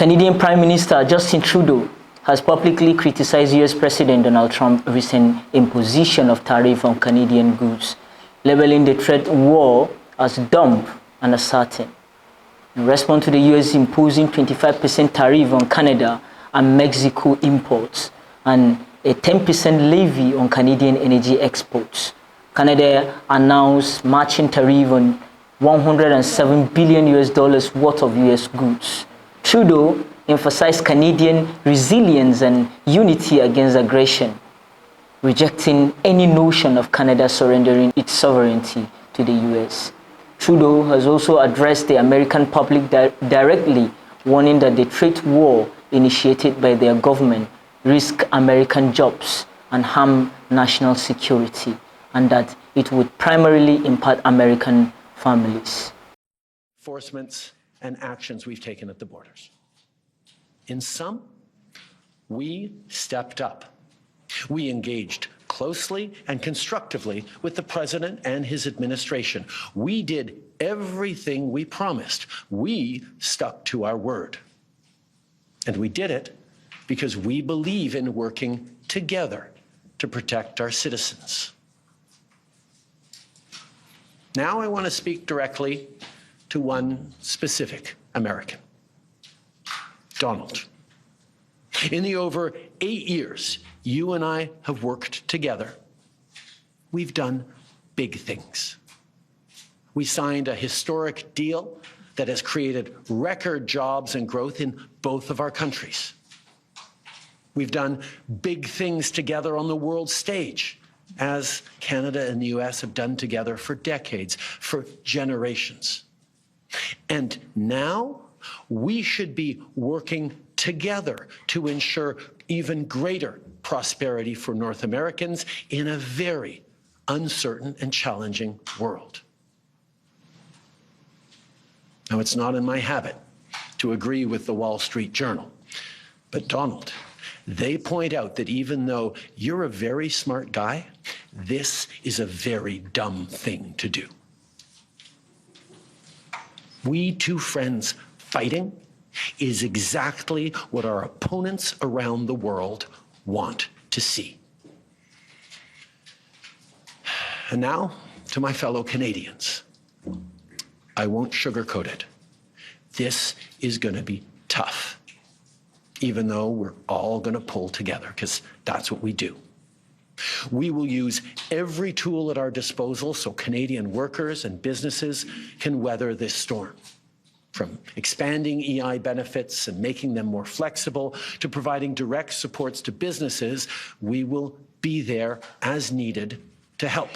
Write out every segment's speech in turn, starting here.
Canadian Prime Minister Justin Trudeau has publicly criticized US President Donald Trump's recent imposition of tariff on Canadian goods, labeling the trade war as dumb and uncertain. In response to the US imposing 25% tariff on Canada and Mexico imports and a 10% levy on Canadian energy exports, Canada announced matching tariff on $107 billion worth of US goods. Trudeau emphasized Canadian resilience and unity against aggression, rejecting any notion of Canada surrendering its sovereignty to the US. Trudeau has also addressed the American public directly, warning that the trade war initiated by their government risks American jobs and harm national security, and that it would primarily impact American families. Enforcements and actions we've taken at the borders. In some, we stepped up. We engaged closely and constructively with the President and his administration. We did everything we promised. We stuck to our word. And we did it because we believe in working together to protect our citizens. Now I want to speak directly to one specific American, Donald. In the over 8 years you and I have worked together, we've done big things. We signed a historic deal that has created record jobs and growth in both of our countries. We've done big things together on the world stage, as Canada and the US have done together for decades, for generations. And now we should be working together to ensure even greater prosperity for North Americans in a very uncertain and challenging world. Now, it's not in my habit to agree with the Wall Street Journal, but Donald, they point out that even though you're a very smart guy, this is a very dumb thing to do. We two friends fighting is exactly what our opponents around the world want to see. And now, to my fellow Canadians, I won't sugarcoat it. This is going to be tough, even though we're all going to pull together, because that's what we do. We will use every tool at our disposal so Canadian workers and businesses can weather this storm. From expanding EI benefits and making them more flexible to providing direct supports to businesses, we will be there as needed to help.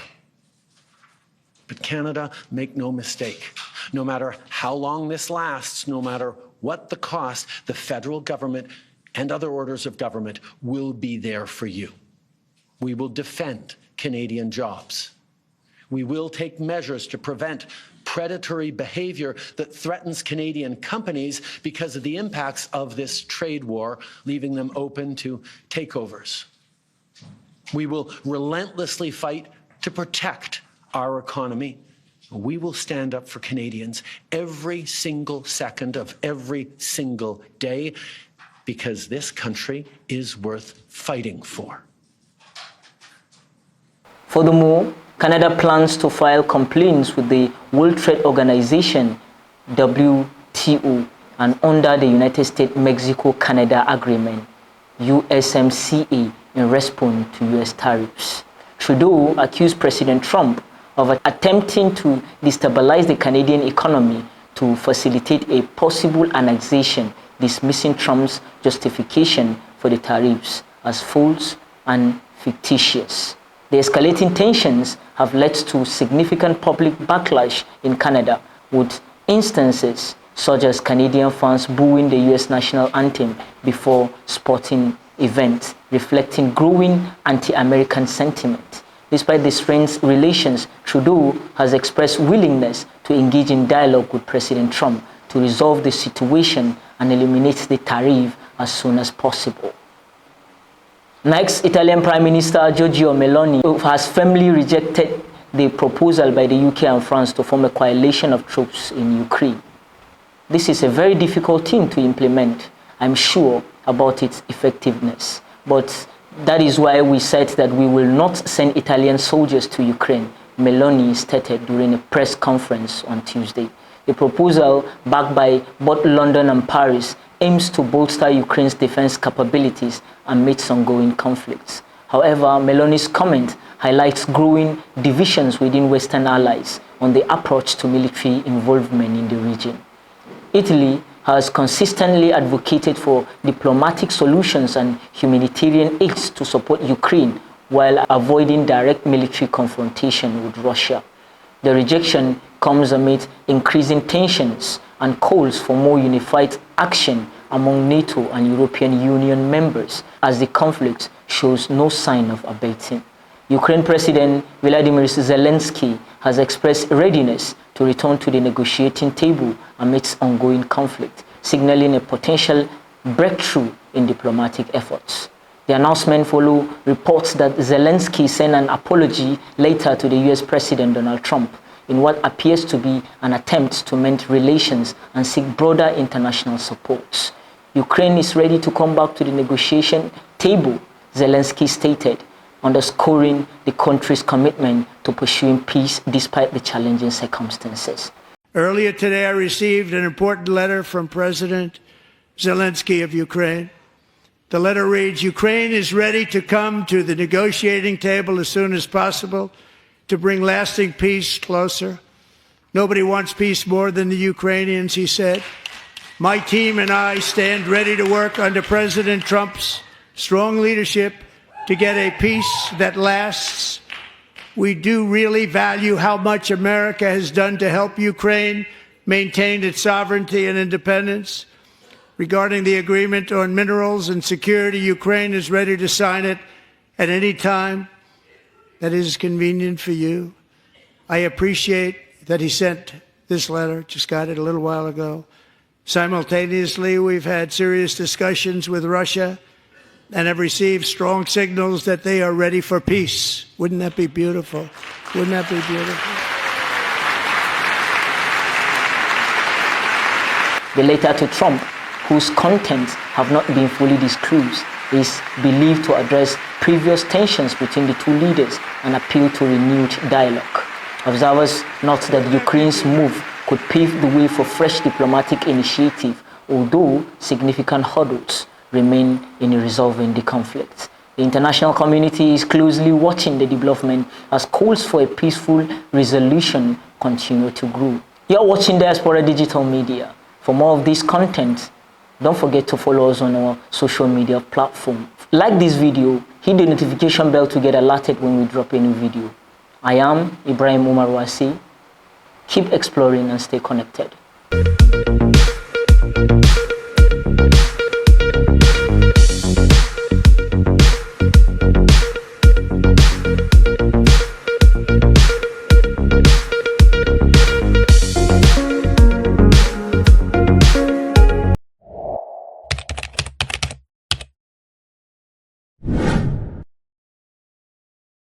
But Canada, make no mistake, no matter how long this lasts, no matter what the cost, the federal government and other orders of government will be there for you. We will defend Canadian jobs. We will take measures to prevent predatory behavior that threatens Canadian companies because of the impacts of this trade war, leaving them open to takeovers. We will relentlessly fight to protect our economy. We will stand up for Canadians every single second of every single day, because this country is worth fighting for. Furthermore, Canada plans to file complaints with the World Trade Organization, WTO, and under the United States-Mexico-Canada Agreement, USMCA, in response to US tariffs. Trudeau accused President Trump of attempting to destabilize the Canadian economy to facilitate a possible annexation, dismissing Trump's justification for the tariffs as false and fictitious. The escalating tensions have led to significant public backlash in Canada, with instances such as Canadian fans booing the US national anthem before sporting events, reflecting growing anti-American sentiment. Despite the strained relations, Trudeau has expressed willingness to engage in dialogue with President Trump to resolve the situation and eliminate the tariff as soon as possible. Next, Italian Prime Minister Giorgia Meloni has firmly rejected the proposal by the UK and France to form a coalition of troops in Ukraine. This is a very difficult thing to implement, I'm sure, about its effectiveness. But that is why we said that we will not send Italian soldiers to Ukraine, Meloni stated during a press conference on Tuesday. The proposal, backed by both London and Paris, aims to bolster Ukraine's defense capabilities amidst ongoing conflicts. However, Meloni's comment highlights growing divisions within Western allies on the approach to military involvement in the region. Italy has consistently advocated for diplomatic solutions and humanitarian aids to support Ukraine while avoiding direct military confrontation with Russia. The rejection comes amid increasing tensions and calls for more unified action among NATO and European Union members as the conflict shows no sign of abating. Ukraine President Volodymyr Zelensky has expressed readiness to return to the negotiating table amidst ongoing conflict, signaling a potential breakthrough in diplomatic efforts. The announcement follows reports that Zelensky sent an apology later to the US President Donald Trump in what appears to be an attempt to mend relations and seek broader international support. Ukraine is ready to come back to the negotiation table, Zelensky stated, underscoring the country's commitment to pursuing peace despite the challenging circumstances. Earlier today, I received an important letter from President Zelensky of Ukraine. The letter reads, Ukraine is ready to come to the negotiating table as soon as possible to bring lasting peace closer. Nobody wants peace more than the Ukrainians, he said. My team and I stand ready to work under President Trump's strong leadership to get a peace that lasts. We do really value how much America has done to help Ukraine maintain its sovereignty and independence. Regarding the agreement on minerals and security, Ukraine is ready to sign it at any time that is convenient for you. I appreciate that he sent this letter, just got it a little while ago. Simultaneously, we've had serious discussions with Russia and have received strong signals that they are ready for peace. Wouldn't that be beautiful? Wouldn't that be beautiful? The letter to Trump, whose contents have not been fully disclosed, is believed to address previous tensions between the two leaders and appeal to renewed dialogue. Observers note that Ukraine's move could pave the way for fresh diplomatic initiative, although significant hurdles remain in resolving the conflict. The international community is closely watching the development as calls for a peaceful resolution continue to grow. You're watching Diaspora Digital Media. For more of this content, don't forget to follow us on our social media platform. Like this video, hit the notification bell to get alerted when we drop a new video. I am Ibrahim Umar Wasi. Keep exploring and stay connected.